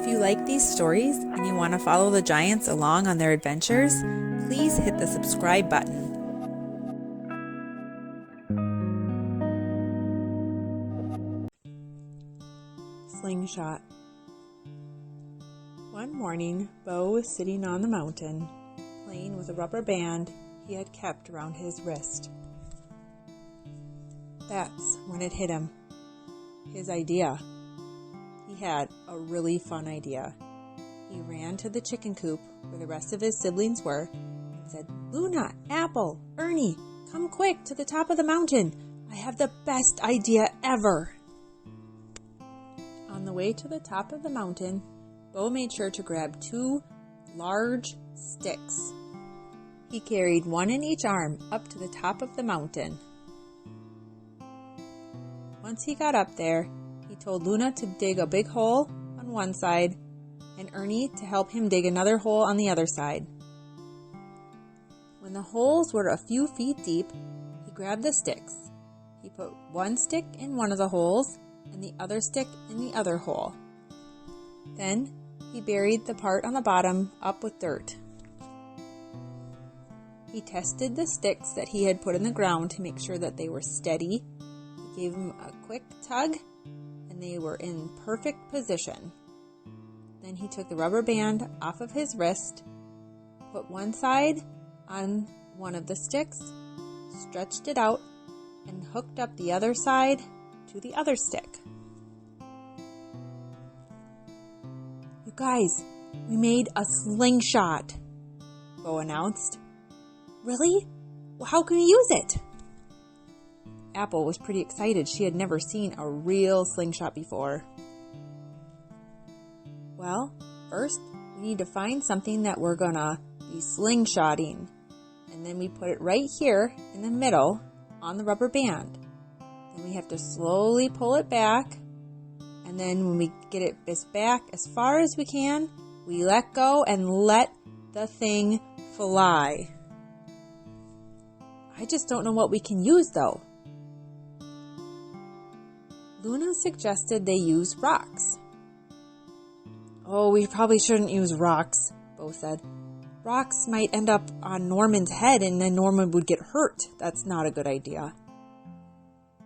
you like these stories and you want to follow the giants along on their adventures, please hit the subscribe button. Slingshot. One morning, Bo was sitting on the mountain, playing with a rubber band he had kept around his wrist. That's when it hit him. His idea. He had a really fun idea. He ran to the chicken coop where the rest of his siblings were and said, "Luna, Apple, Ernie, come quick to the top of the mountain. I have the best idea ever." On the way to the top of the mountain, Bo made sure to grab 2 large sticks. He carried one in each arm up to the top of the mountain. Once he got up there, he told Luna to dig a big hole on one side and Ernie to help him dig another hole on the other side. When the holes were a few feet deep, he grabbed the sticks. He put one stick in one of the holes and the other stick in the other hole. Then he buried the part on the bottom up with dirt. He tested the sticks that he had put in the ground to make sure that they were steady. He gave them a quick tug and they were in perfect position. Then he took the rubber band off of his wrist, put one side on one of the sticks, stretched it out, and hooked up the other side to the other stick. "You guys, we made a slingshot," Bo announced. "Really? Well, how can we use it?" Apple was pretty excited. She had never seen a real slingshot before. "Well, first we need to find something that we're gonna be slingshotting. And then we put it right here in the middle on the rubber band. Then we have to slowly pull it back. And then when we get it back as far as we can, we let go and let the thing fly. I just don't know what we can use though." Luna suggested they use rocks. "Oh, we probably shouldn't use rocks," Bo said. "Rocks might end up on Norman's head and then Norman would get hurt. That's not a good idea."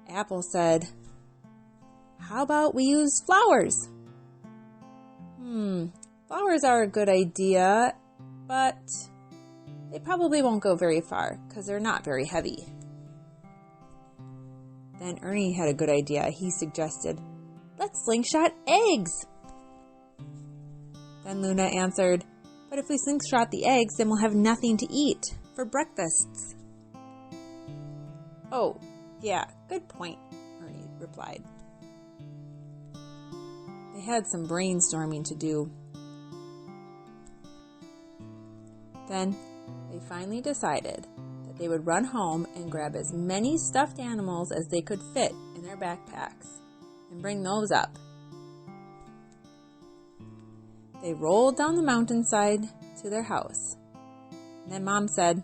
Apple said, "How about we use flowers?" Flowers are a good idea, but they probably won't go very far because they're not very heavy. Then Ernie had a good idea. He suggested, "Let's slingshot eggs." Then Luna answered, "But if we slingshot the eggs, then we'll have nothing to eat for breakfasts." "Oh, yeah, good point," Ernie replied. They had some brainstorming to do. Then they finally decided that they would run home and grab as many stuffed animals as they could fit in their backpacks and bring those up. They rolled down the mountainside to their house. And then Mom said,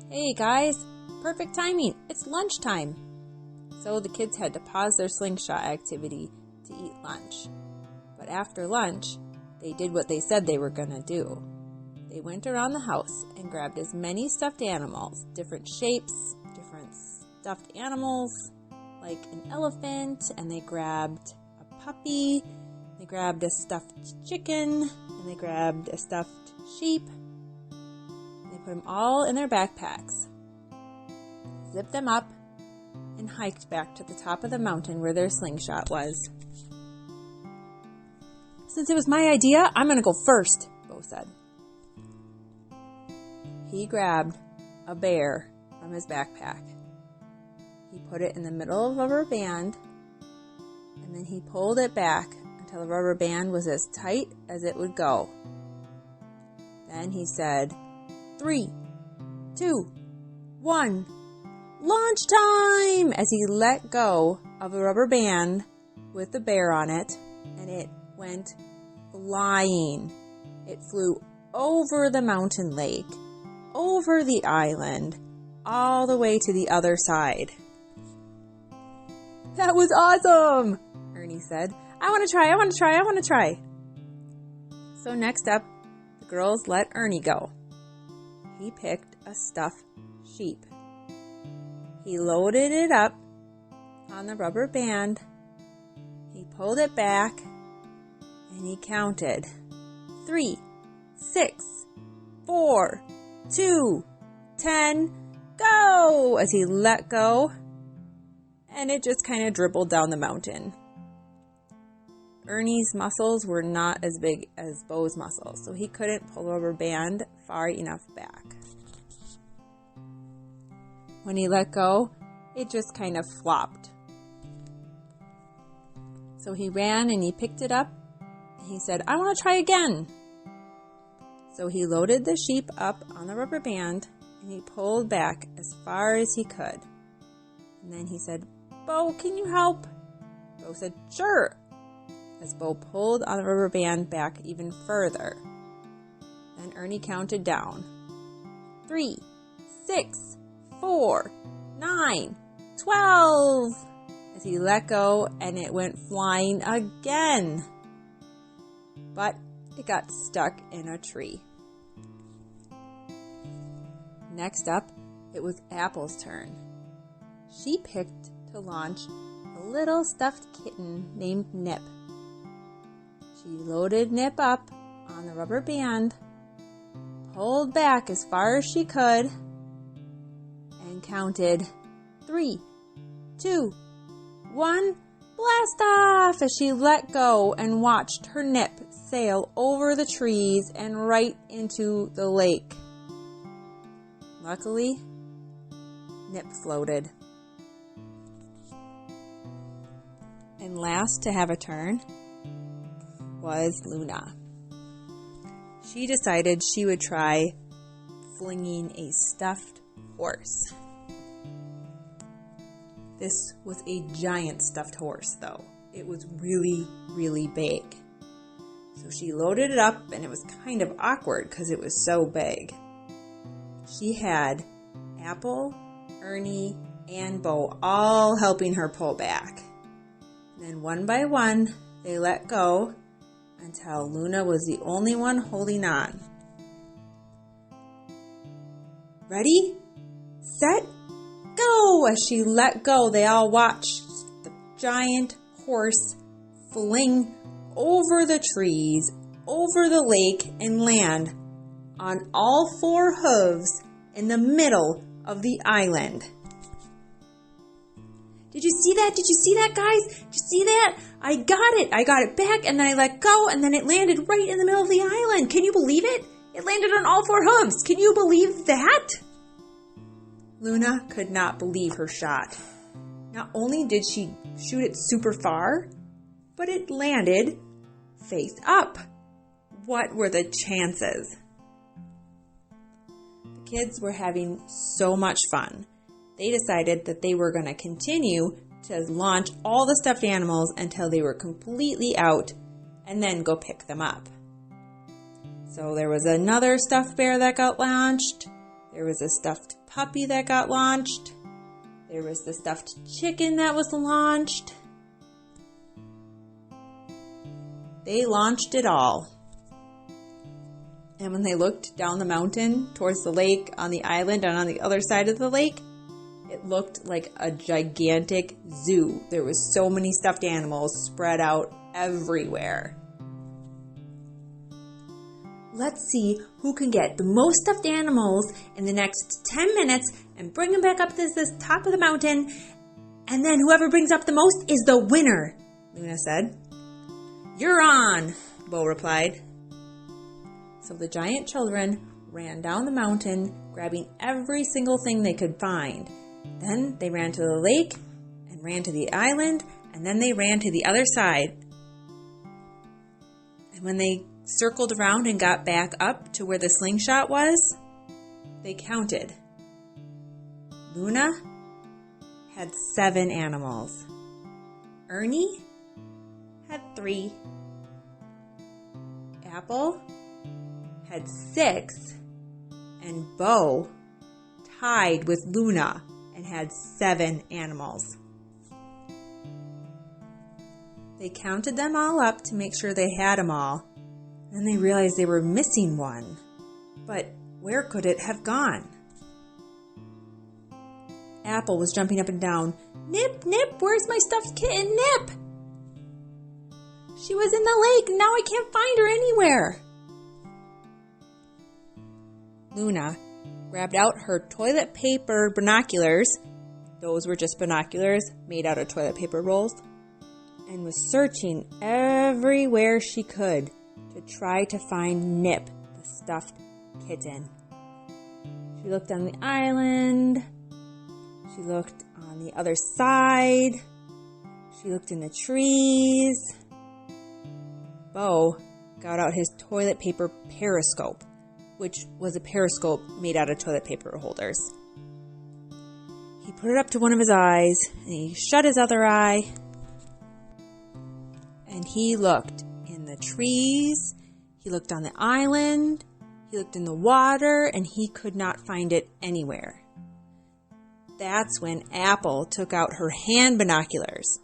"Hey guys, perfect timing, it's lunchtime." So the kids had to pause their slingshot activity to eat lunch. But after lunch, they did what they said they were going to do. They went around the house and grabbed as many stuffed animals, different shapes, different stuffed animals, like an elephant, and they grabbed a puppy, they grabbed a stuffed chicken, and they grabbed a stuffed sheep. They put them all in their backpacks, zipped them up, and hiked back to the top of the mountain where their slingshot was. "Since it was my idea, I'm going to go first," Bo said. He grabbed a bear from his backpack. He put it in the middle of a rubber band, and then he pulled it back until the rubber band was as tight as it would go. Then he said, 3, 2, 1, launch time! As he let go of the rubber band with the bear on it, and it went flying. It flew over the mountain lake, over the island, all the way to the other side. "That was awesome," Ernie said. I want to try. So next up, the girls let Ernie go. He picked a stuffed sheep. He loaded it up on the rubber band. He pulled it back and he counted 3, 6, 4, 2, 10, go! As he let go, and it just kind of dribbled down the mountain. Ernie's muscles were not as big as Bo's muscles, so he couldn't pull the rubber band far enough back. When he let go, it just kind of flopped. So he ran and he picked it up, and he said, "I want to try again." So he loaded the sheep up on the rubber band, and he pulled back as far as he could. And then he said, "Bo, can you help?" Bo said, "Sure." As Bo pulled on the rubber band back even further. Then Ernie counted down. 3, 6, 4, 9, 12. As he let go, and it went flying again. But it got stuck in a tree. Next up, it was Apple's turn. She picked to launch a little stuffed kitten named Nip. She loaded Nip up on the rubber band, pulled back as far as she could, and counted 3, 2, 1, blast off! As she let go and watched her Nip sail over the trees and right into the lake. Luckily, Nip floated. And last to have a turn was Luna. She decided she would try flinging a stuffed horse. This was a giant stuffed horse, though. It was really, really big. So she loaded it up, and it was kind of awkward because it was so big. She had Apple, Ernie, and Bo all helping her pull back. And then one by one, they let go until Luna was the only one holding on. Ready, set, go! As she let go, they all watched the giant horse fling over the trees, over the lake, and land on all 4 hooves in the middle of the island. Did you see that? Did you see that, guys? Did you see that? I got it. I got it back, and then I let go, and then it landed right in the middle of the island. Can you believe it? It landed on all 4 hooves. Can you believe that? Luna could not believe her shot. Not only did she shoot it super far, but it landed face up. What were the chances? The kids were having so much fun. They decided that they were going to continue to launch all the stuffed animals until they were completely out and then go pick them up. So there was another stuffed bear that got launched. There was a stuffed puppy that got launched. There was the stuffed chicken that was launched. They launched it all. And when they looked down the mountain towards the lake on the island and on the other side of the lake, it looked like a gigantic zoo. There was so many stuffed animals spread out everywhere. Let's see who can get the most stuffed animals in the next 10 minutes and bring them back up to this top of the mountain. And then whoever brings up the most is the winner, Luna said. You're on, Bo replied. So the giant children ran down the mountain, grabbing every single thing they could find. Then they ran to the lake and ran to the island, and then they ran to the other side. And when they circled around and got back up to where the slingshot was, they counted. Luna had 7 animals. Ernie had 3. Apple had 6. And Bo tied with Luna and had 7 animals. They counted them all up to make sure they had them all, Then they realized they were missing one. But where could it have gone? Apple was jumping up and down. Nip, Nip, where's my stuffed kitten, Nip? She was in the lake, and now I can't find her anywhere. Luna grabbed out her toilet paper binoculars. Those were just binoculars made out of toilet paper rolls. And was searching everywhere she could to try to find Nip, the stuffed kitten. She looked on the island. She looked on the other side. She looked in the trees. Bo got out his toilet paper periscope, which was a periscope made out of toilet paper holders. He put it up to one of his eyes, and he shut his other eye, and he looked in the trees, he looked on the island, he looked in the water, and he could not find it anywhere. That's when Apple took out her hand binoculars.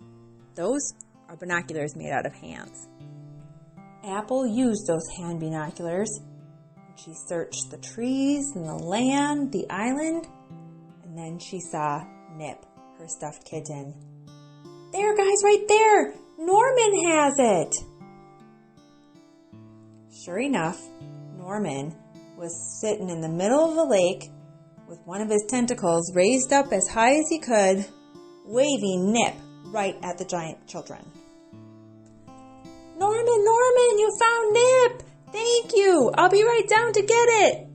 Those are binoculars made out of hands. Apple used those hand binoculars. She searched the trees and the land, the island, and then she saw Nip, her stuffed kitten. There, guys, right there! Norman has it! Sure enough, Norman was sitting in the middle of the lake with one of his tentacles raised up as high as he could, waving Nip right at the giant children. Norman, Norman, you found Nip! Thank you! I'll be right down to get it!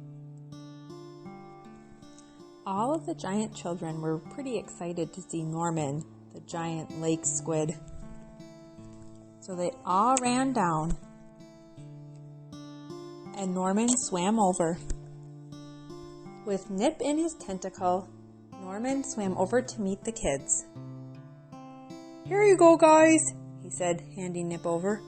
All of the giant children were pretty excited to see Norman, the giant lake squid. So they all ran down, and Norman swam over. With Nip in his tentacle, Norman swam over to meet the kids. Here you go, guys, he said, handing Nip over.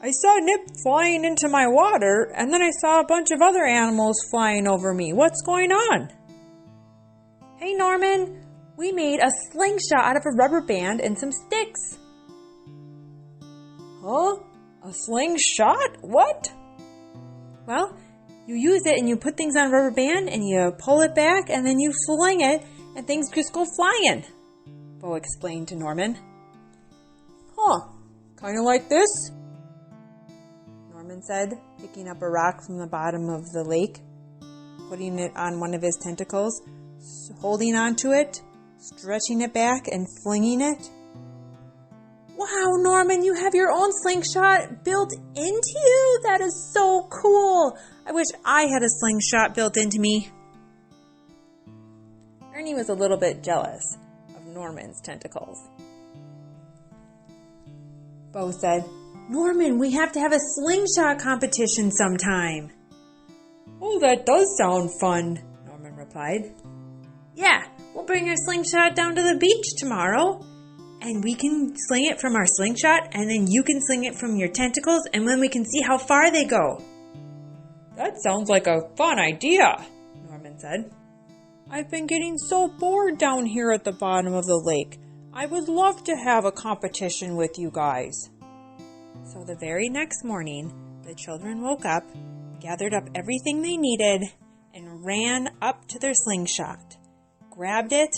I saw Nip flying into my water, and then I saw a bunch of other animals flying over me. What's going on? Hey, Norman, we made a slingshot out of a rubber band and some sticks. Huh? A slingshot? What? Well, you use it and you put things on a rubber band and you pull it back and then you sling it and things just go flying, Bo explained to Norman. Huh, kind of like this? Norman said, picking up a rock from the bottom of the lake, putting it on one of his tentacles, holding onto it, stretching it back and flinging it. Wow, Norman, you have your own slingshot built into you? That is so cool. I wish I had a slingshot built into me. Ernie was a little bit jealous of Norman's tentacles. Bo said, Norman, we have to have a slingshot competition sometime. Oh, that does sound fun, Norman replied. Yeah, we'll bring our slingshot down to the beach tomorrow. And we can sling it from our slingshot, and then you can sling it from your tentacles, and then we can see how far they go. That sounds like a fun idea, Norman said. I've been getting so bored down here at the bottom of the lake. I would love to have a competition with you guys. So the very next morning, the children woke up, gathered up everything they needed, and ran up to their slingshot, grabbed it,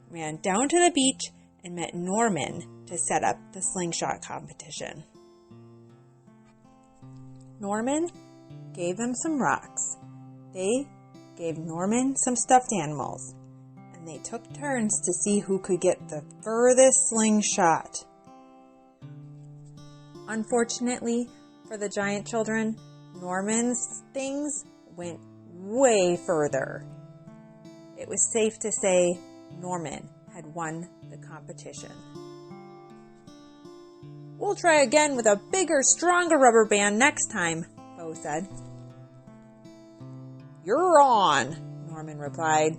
ran down to the beach, and met Norman to set up the slingshot competition. Norman gave them some rocks. They gave Norman some stuffed animals, and they took turns to see who could get the furthest slingshot. Unfortunately for the giant children, Norman's things went way further. It was safe to say Norman had won the competition. We'll try again with a bigger, stronger rubber band next time, Bo said. You're on, Norman replied.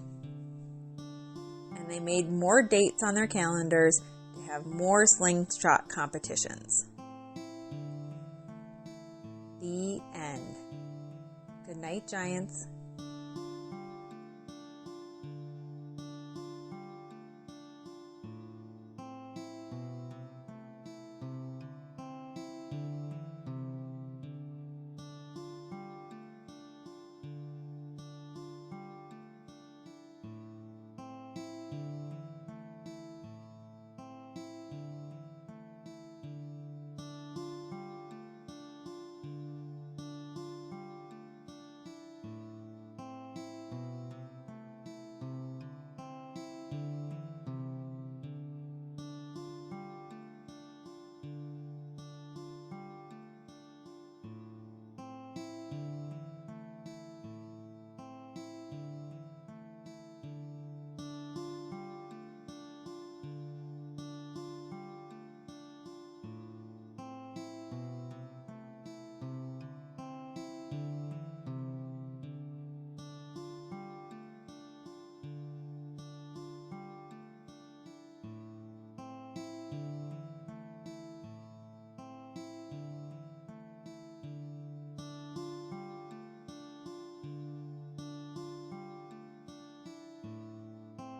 And they made more dates on their calendars to have more slingshot competitions. The end. Good night, Giants.